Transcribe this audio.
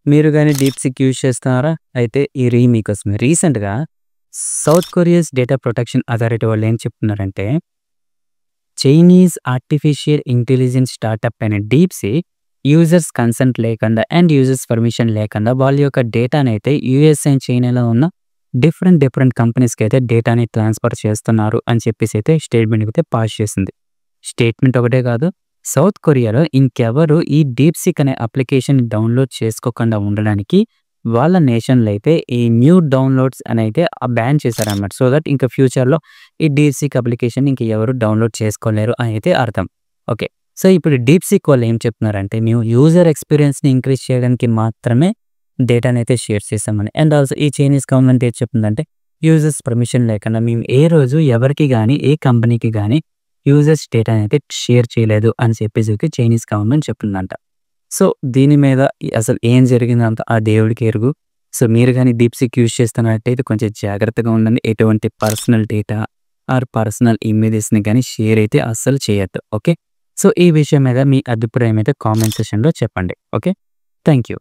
మీరు గాని DeepSeek use చేస్తున్నారా? అయితే ఈ మీకోసమే. రీసెంట్‌గా south Korea's data protection authority వాళ్ళు ఏం చెప్తున్నారంటే, చైనీస్ ఆర్టిఫిషియల్ ఇంటెలిజెన్స్ స్టార్టప్ అయిన డీప్‌సీక్ యూజర్స్ కన్సెంట్ లేకుండా అండ్ యూజర్స్ పర్మిషన్ లేకుండా వాళ్ళ యొక్క డేటానైతే యూఎస్ అండ్ చైనాలో ఉన్న డిఫరెంట్ కంపెనీస్‌కైతే డేటాని ట్రాన్స్‌ఫర్ చేస్తున్నారు అని చెప్పేసైతే స్టేట్‌మెంట్ అయితే పాస్ చేసింది. స్టేట్‌మెంట్ ఒకటే కాదు, సౌత్ కొరియాలో ఇంకెవరు ఈ డీప్‌సీక్ అనే అప్లికేషన్ డౌన్‌లోడ్ చేసుకోకుండా ఉండడానికి వాళ్ళ నేషన్‌లో అయితే ఈ న్యూ డౌన్‌లోడ్స్ అనైతే బ్యాన్ చేశారన్నమాట. సో దట్ ఇంకా ఫ్యూచర్‌లో ఈ డీప్‌సీక్ అప్లికేషన్ ఇంక ఎవరు డౌన్‌లోడ్ చేసుకోలేరు అని అయితే అర్థం. ఓకే. సో ఇప్పుడు డీప్‌సీక్ వాళ్ళు ఏం చెప్తున్నారంటే, మేము యూజర్ ఎక్స్‌పీరియన్స్‌ని ఇంక్రీజ్ చేయడానికి మాత్రమే డేటానైతే షేర్ చేశామని. అండ్ ఆల్సో ఈ చైనీస్ గవర్నమెంట్ ఏం చెప్తుందంటే, యూజర్స్ పర్మిషన్ లేకుండా మేము ఏ రోజు ఎవరికి గాని, ఏ కంపెనీకి గాని యూజర్స్ డేటానైతే షేర్ చేయలేదు అని చెప్పేసి చైనీస్ గవర్నమెంట్ చెప్తుందంట. సో దీని మీద అసలు ఏం జరిగిందంతా ఆ దేవుడికి ఎరుగు. సో మీరు గాని డీప్‌సీక్ యూజ్ చేస్తున్నట్టయితే కొంచెం జాగ్రత్తగా ఉండండి. ఎటువంటి పర్సనల్ డేటా ఆర్ పర్సనల్ ఇమేజెస్‌ని గాని షేర్ అయితే అస్సలు చేయొద్దు. ఓకే. సో ఈ విషయం మీద మీ అభిప్రాయం అయితే కామెంట్ సెక్షన్‌లో చెప్పండి. ఓకే. Thank you.